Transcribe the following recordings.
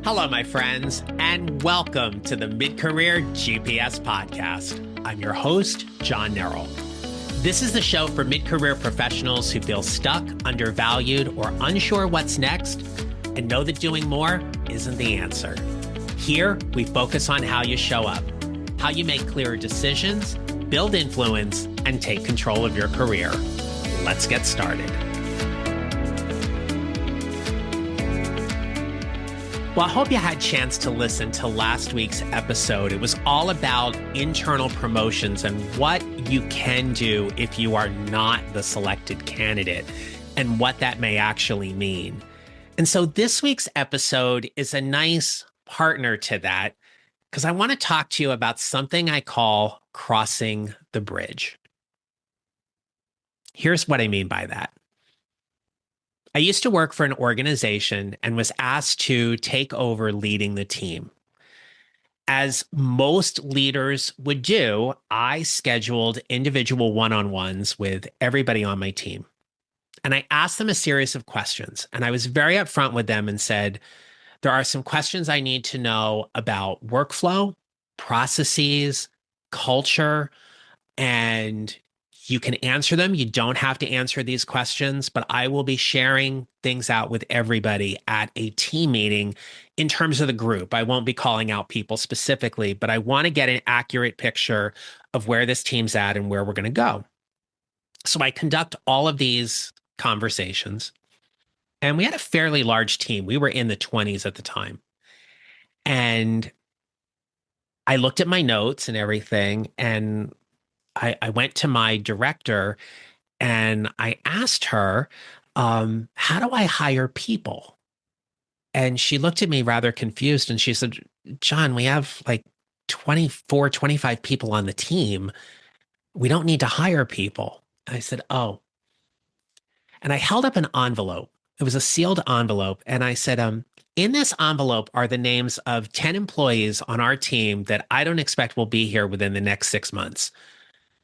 Hello, my friends, and welcome to the Mid-Career GPS podcast. I'm your host, John Nerrell. This is the show for mid-career professionals who feel stuck, undervalued, or unsure what's next, and know that doing more isn't the answer. Here, we focus on how you show up, how you make clearer decisions, build influence, and take control of your career. Let's get started. Well, I hope you had a chance to listen to last week's episode. It was all about internal promotions and what you can do if you are not the selected candidate and what that may actually mean. And so this week's episode is a nice partner to that because I want to talk to you about something I call crossing the bridge. Here's what I mean by that. I used to work for an organization and was asked to take over leading the team. As most leaders would do, I scheduled individual one-on-ones with everybody on my team. And I asked them a series of questions. And I was very upfront with them and said, there are some questions I need to know about workflow, processes, culture, and you can answer them. You don't have to answer these questions, but I will be sharing things out with everybody at a team meeting in terms of the group. I won't be calling out people specifically, but I want to get an accurate picture of where this team's at and where we're going to go. So I conduct all of these conversations, and we had a fairly large team. We were in the 20s at the time. And I looked at my notes and everything, and I went to my director and I asked her, how do I hire people? And she looked at me rather confused and she said, John, we have like 24, 25 people on the team. We don't need to hire people. I said, oh. And I held up an envelope. It was a sealed envelope. And I said, in this envelope are the names of 10 employees on our team that I don't expect will be here within the next 6 months,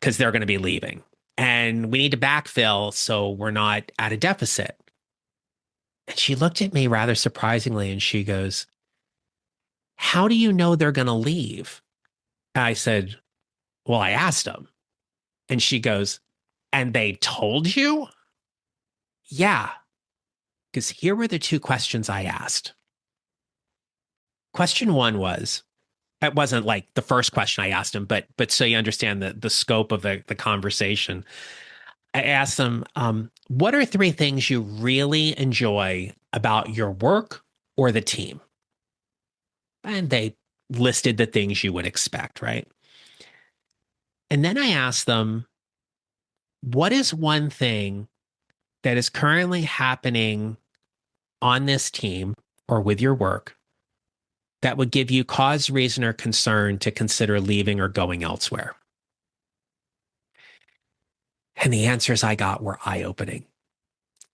because they're going to be leaving. And we need to backfill so we're not at a deficit. And she looked at me rather surprisingly and she goes, how do you know they're going to leave? And I said, well, I asked them. And she goes, and they told you? Yeah, because here were the two questions I asked. Question one was, it wasn't like the first question I asked him, but so you understand the scope of the conversation. I asked them, what are 3 things you really enjoy about your work or the team? And they listed the things you would expect, right? And then I asked them, what is one thing that is currently happening on this team or with your work that would give you cause, reason, or concern to consider leaving or going elsewhere? And the answers I got were eye-opening.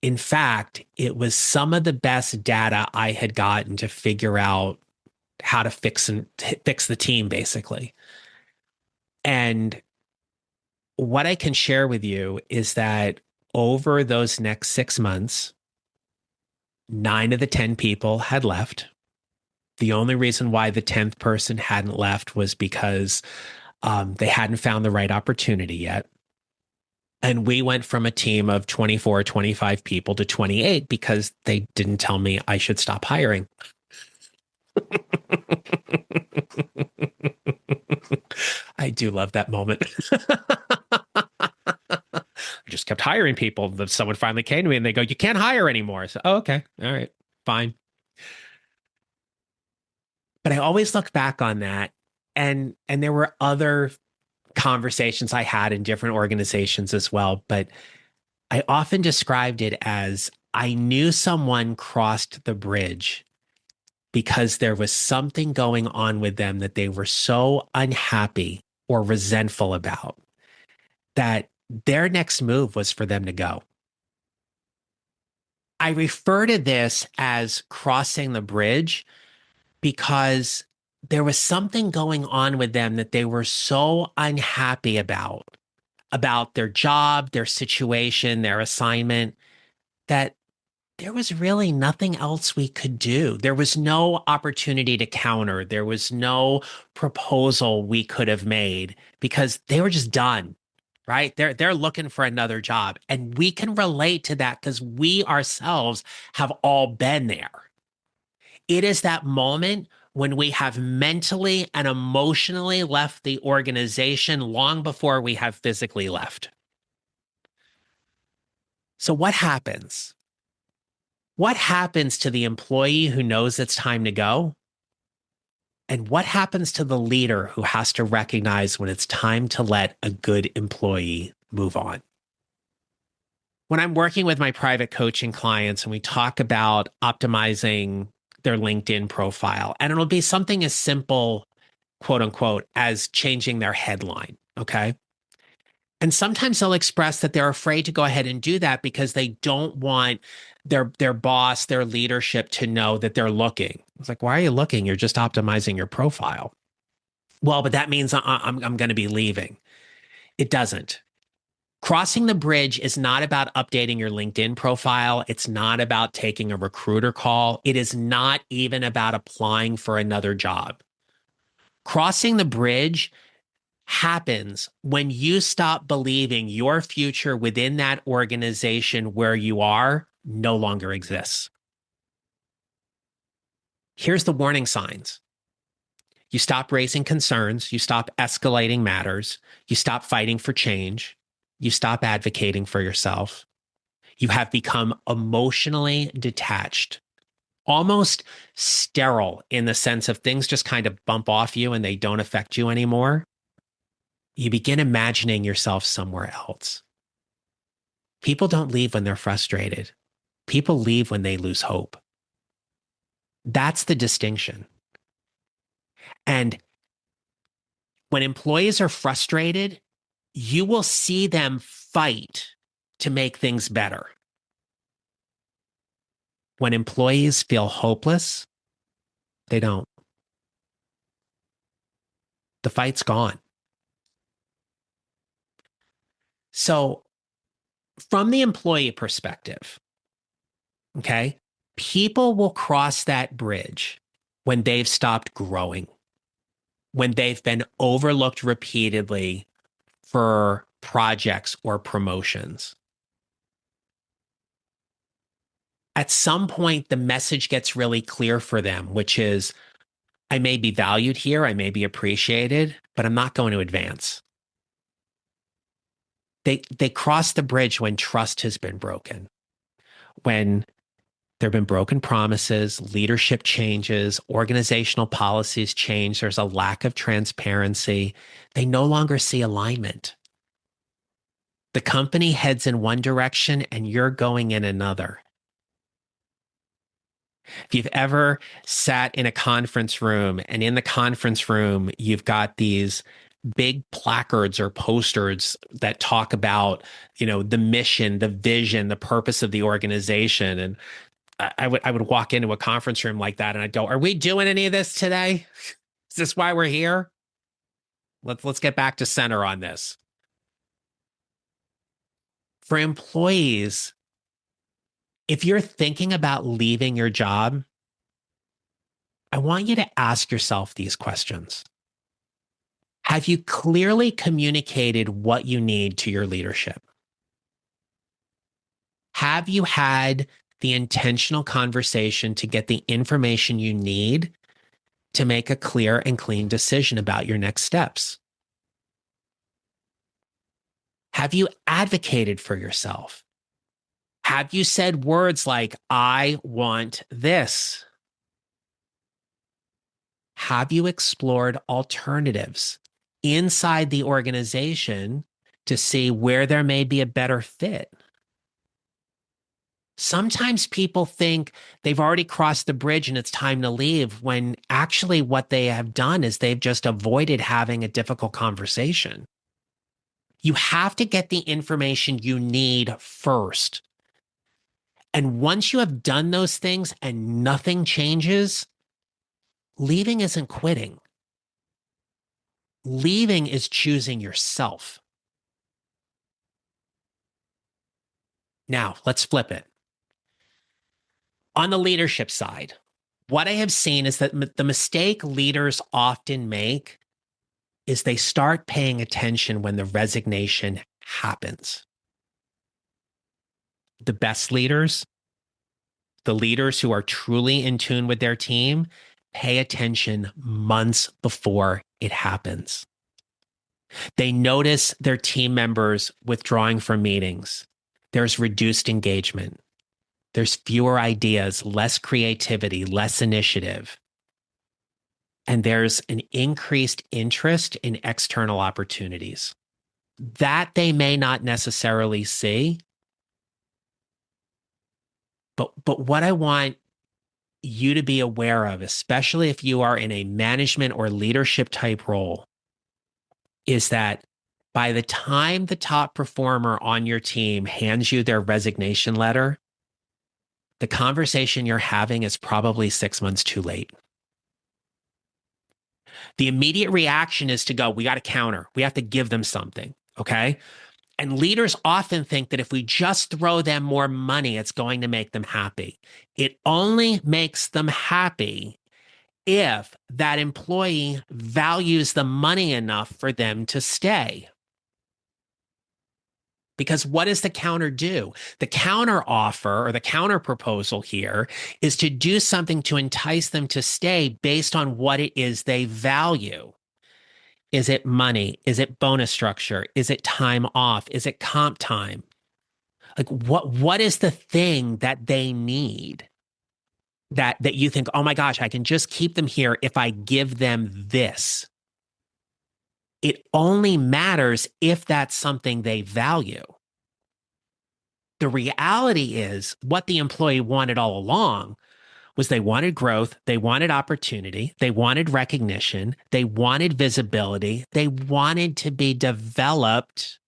In fact, it was some of the best data I had gotten to figure out how to fix the team, basically. And what I can share with you is that over those next 6 months, 9 of the 10 people had left. The only reason why the 10th person hadn't left was because they hadn't found the right opportunity yet. And we went from a team of 24, 25 people to 28 because they didn't tell me I should stop hiring. I do love that moment. I just kept hiring people. Someone finally came to me and they go, you can't hire anymore. So, oh, okay. All right, fine. But I always look back on that, and there were other conversations I had in different organizations as well. But I often described it as I knew someone crossed the bridge because there was something going on with them that they were so unhappy or resentful about that their next move was for them to go. I refer to this as crossing the bridge because there was something going on with them that they were so unhappy about their job, their situation, their assignment, that there was really nothing else we could do. There was no opportunity to counter. There was no proposal we could have made because they were just done, right? They're looking for another job. And we can relate to that because we ourselves have all been there. It is that moment when we have mentally and emotionally left the organization long before we have physically left. So what happens? What happens to the employee who knows it's time to go? And what happens to the leader who has to recognize when it's time to let a good employee move on? When I'm working with my private coaching clients and we talk about optimizing their LinkedIn profile, and it'll be something as simple, quote unquote, as changing their headline. Okay. And sometimes they'll express that they're afraid to go ahead and do that because they don't want their boss, their leadership to know that they're looking. It's like, why are you looking? You're just optimizing your profile. Well, but that means I'm going to be leaving. It doesn't. Crossing the bridge is not about updating your LinkedIn profile. It's not about taking a recruiter call. It is not even about applying for another job. Crossing the bridge happens when you stop believing your future within that organization where you are no longer exists. Here's the warning signs. You stop raising concerns. You stop escalating matters. You stop fighting for change. You stop advocating for yourself. You have become emotionally detached, almost sterile in the sense of things just kind of bump off you and they don't affect you anymore. You begin imagining yourself somewhere else. People don't leave when they're frustrated. People leave when they lose hope. That's the distinction. And when employees are frustrated, you will see them fight to make things better. When employees feel hopeless, they don't. The fight's gone. So, from the employee perspective, okay, people will cross that bridge when they've stopped growing, when they've been overlooked repeatedly for projects or promotions. At some point, the message gets really clear for them, which is I may be valued here, I may be appreciated, but I'm not going to advance. They cross the bridge when trust has been broken, when there have been broken promises, leadership changes, organizational policies change, there's a lack of transparency. They no longer see alignment. The company heads in one direction and you're going in another. If you've ever sat in a conference room and in the conference room, you've got these big placards or posters that talk about, the mission, the vision, the purpose of the organization. And I would walk into a conference room like that and I'd go, are we doing any of this today? Is this why we're here? Let's get back to center on this. For employees, if you're thinking about leaving your job, I want you to ask yourself these questions. Have you clearly communicated what you need to your leadership? Have you had the intentional conversation to get the information you need to make a clear and clean decision about your next steps? Have you advocated for yourself? Have you said words like, I want this? Have you explored alternatives inside the organization to see where there may be a better fit? Sometimes people think they've already crossed the bridge and it's time to leave, when actually what they have done is they've just avoided having a difficult conversation. You have to get the information you need first. And once you have done those things and nothing changes, leaving isn't quitting. Leaving is choosing yourself. Now, let's flip it. On the leadership side, what I have seen is that the mistake leaders often make is they start paying attention when the resignation happens. The best leaders, the leaders who are truly in tune with their team, pay attention months before it happens. They notice their team members withdrawing from meetings. There's reduced engagement. There's fewer ideas, less creativity, less initiative. And there's an increased interest in external opportunities that they may not necessarily see. But what I want you to be aware of, especially if you are in a management or leadership type role, is that by the time the top performer on your team hands you their resignation letter, the conversation you're having is probably 6 months too late. The immediate reaction is to go, we got to counter. We have to give them something. Okay. And leaders often think that if we just throw them more money, it's going to make them happy. It only makes them happy if that employee values the money enough for them to stay. Because what does the counter do? The counter offer or the counter proposal here is to do something to entice them to stay based on what it is they value. Is it money? Is it bonus structure? Is it time off? Is it comp time? Like what is the thing that they need that you think, oh my gosh, I can just keep them here if I give them this. It only matters if that's something they value. The reality is what the employee wanted all along was they wanted growth, they wanted opportunity, they wanted recognition, they wanted visibility, they wanted to be developed,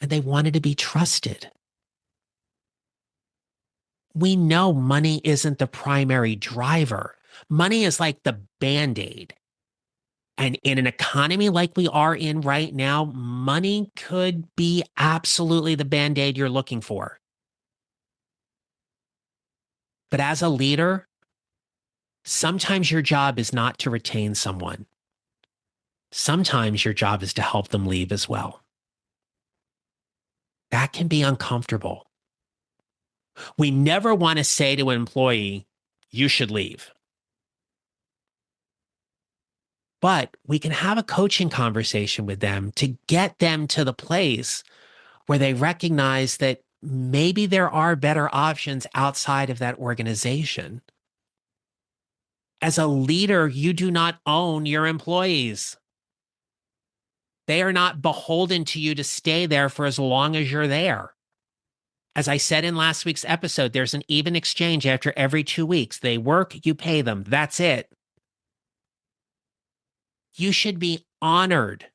and they wanted to be trusted. We know money isn't the primary driver. Money is like the Band-Aid. And in an economy like we are in right now, money could be absolutely the Band-Aid you're looking for. But as a leader, sometimes your job is not to retain someone. Sometimes your job is to help them leave as well. That can be uncomfortable. We never want to say to an employee, you should leave. But we can have a coaching conversation with them to get them to the place where they recognize that maybe there are better options outside of that organization. As a leader, you do not own your employees. They are not beholden to you to stay there for as long as you're there. As I said in last week's episode, there's an even exchange after every 2 weeks. They work, you pay them. That's it. You should be honored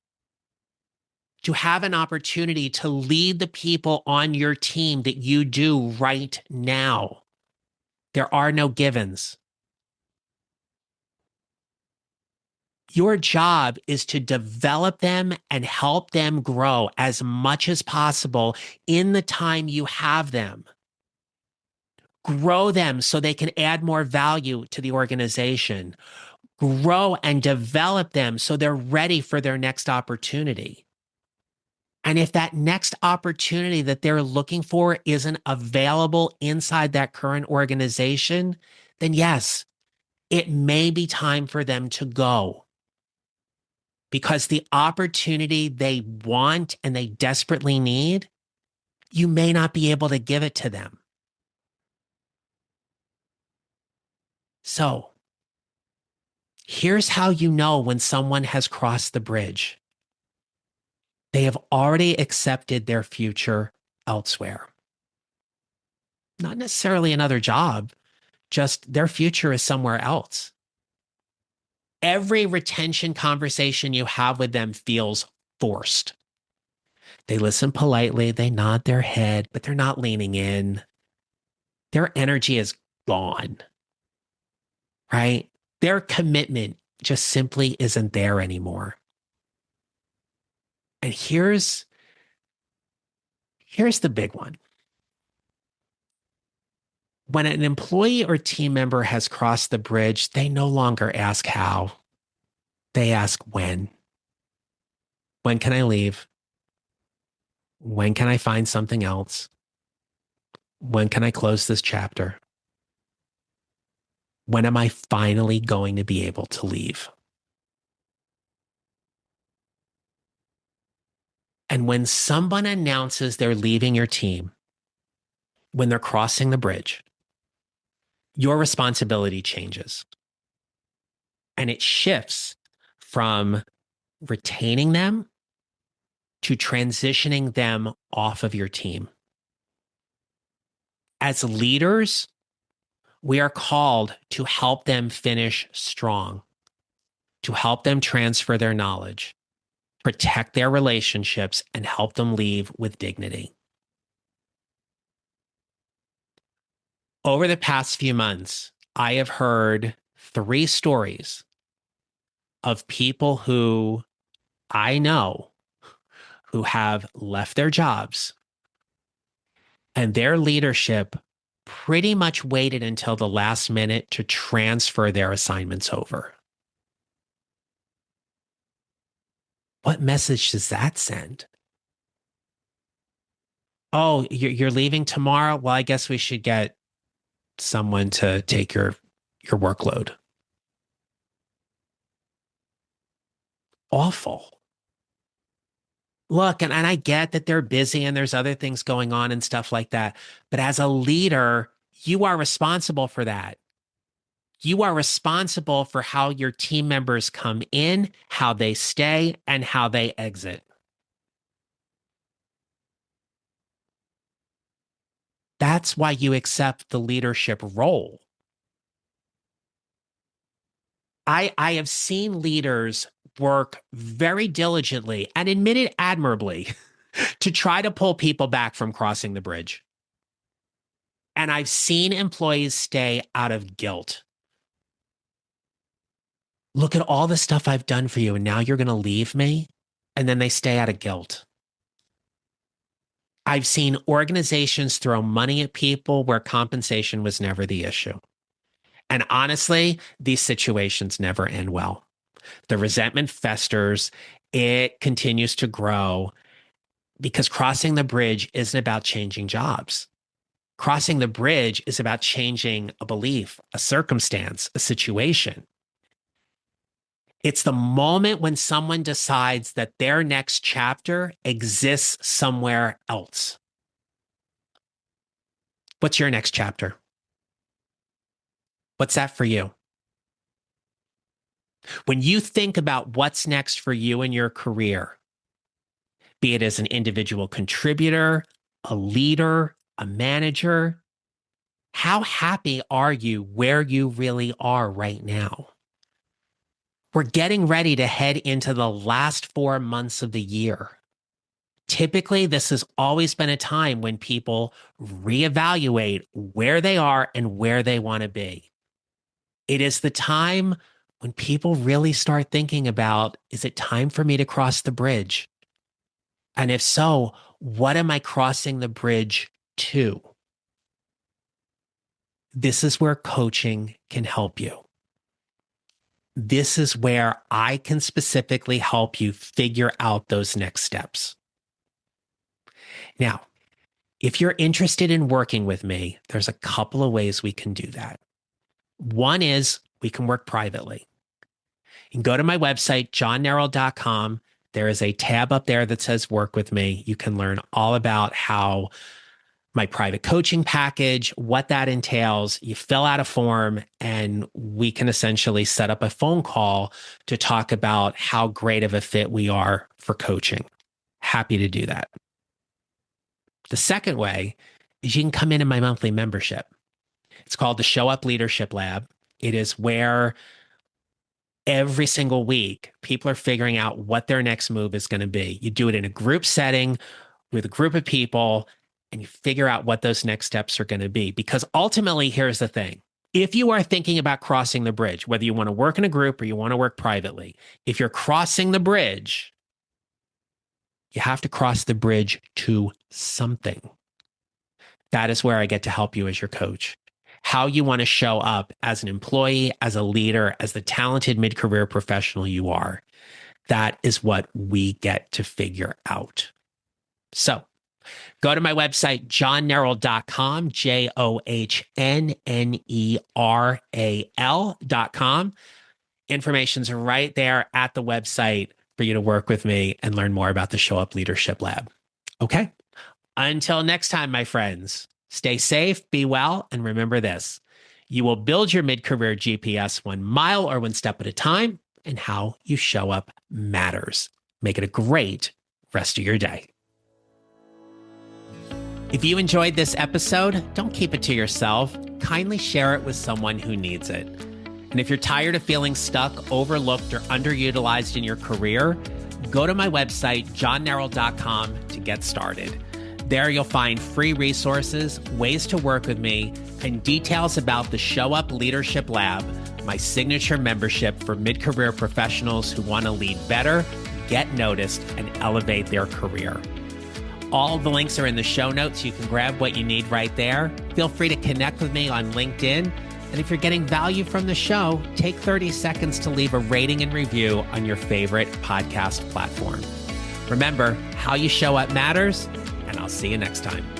to have an opportunity to lead the people on your team that you do right now. There are no givens. Your job is to develop them and help them grow as much as possible in the time you have them. Grow them so they can add more value to the organization. Grow and develop them so they're ready for their next opportunity. And if that next opportunity that they're looking for isn't available inside that current organization, then yes, it may be time for them to go. Because the opportunity they want and they desperately need, you may not be able to give it to them. So, here's how you know when someone has crossed the bridge. They have already accepted their future elsewhere. Not necessarily another job, just their future is somewhere else. Every retention conversation you have with them feels forced. They listen politely, they nod their head, but they're not leaning in. Their energy is gone, right? Their commitment just simply isn't there anymore. And here's the big one. When an employee or team member has crossed the bridge, they no longer ask how, they ask when. When can I leave? When can I find something else? When can I close this chapter? When am I finally going to be able to leave? And when someone announces they're leaving your team, when they're crossing the bridge, your responsibility changes and it shifts from retaining them to transitioning them off of your team. As leaders, we are called to help them finish strong, to help them transfer their knowledge, protect their relationships, and help them leave with dignity. Over the past few months, I have heard 3 stories of people who I know who have left their jobs and their leadership pretty much waited until the last minute to transfer their assignments over. What message does that send? Oh, you're leaving tomorrow? Well, I guess we should get someone to take your workload. Awful. Look, and I get that they're busy and there's other things going on and stuff like that. But as a leader, you are responsible for that. You are responsible for how your team members come in, how they stay, and how they exit. That's why you accept the leadership role. I have seen leaders work very diligently and admit it admirably to try to pull people back from crossing the bridge. And I've seen employees stay out of guilt. Look at all the stuff I've done for you, and now you're going to leave me? And then they stay out of guilt. I've seen organizations throw money at people where compensation was never the issue. And honestly, these situations never end well. The resentment festers, it continues to grow because crossing the bridge isn't about changing jobs. Crossing the bridge is about changing a belief, a circumstance, a situation. It's the moment when someone decides that their next chapter exists somewhere else. What's your next chapter? What's that for you? When you think about what's next for you in your career, be it as an individual contributor, a leader, a manager, how happy are you where you really are right now? We're getting ready to head into the last 4 months of the year. Typically, this has always been a time when people reevaluate where they are and where they want to be. It is the time when people really start thinking about, is it time for me to cross the bridge? And if so, what am I crossing the bridge to? This is where coaching can help you. This is where I can specifically help you figure out those next steps. Now, if you're interested in working with me, there's a couple of ways we can do that. One is we can work privately. You can go to my website, johnnarrell.com. There is a tab up there that says work with me. You can learn all about how my private coaching package, what that entails. You fill out a form and we can essentially set up a phone call to talk about how great of a fit we are for coaching. Happy to do that. The second way is you can come in my monthly membership. It's called the Show Up Leadership Lab. It is where every single week people are figuring out what their next move is going to be. You do it in a group setting with a group of people and you figure out what those next steps are going to be. Because ultimately, here's the thing. If you are thinking about crossing the bridge, whether you want to work in a group or you want to work privately, if you're crossing the bridge, you have to cross the bridge to something. That is where I get to help you as your coach. how you want to show up as an employee, as a leader, as the talented mid-career professional you are. That is what we get to figure out. So go to my website, johnneral.com, JOHNNERAL.com. Information's right there at the website for you to work with me and learn more about the Show Up Leadership Lab. Okay? Until next time, my friends, stay safe, be well, and remember this. You will build your mid-career GPS 1 mile or 1 step at a time, and how you show up matters. Make it a great rest of your day. If you enjoyed this episode, don't keep it to yourself. Kindly share it with someone who needs it. And if you're tired of feeling stuck, overlooked, or underutilized in your career, go to my website, johnneral.com, to get started. There you'll find free resources, ways to work with me, and details about the Show Up Leadership Lab, my signature membership for mid-career professionals who want to lead better, get noticed, and elevate their career. All the links are in the show notes. You can grab what you need right there. Feel free to connect with me on LinkedIn. And if you're getting value from the show, take 30 seconds to leave a rating and review on your favorite podcast platform. Remember, how you show up matters, and I'll see you next time.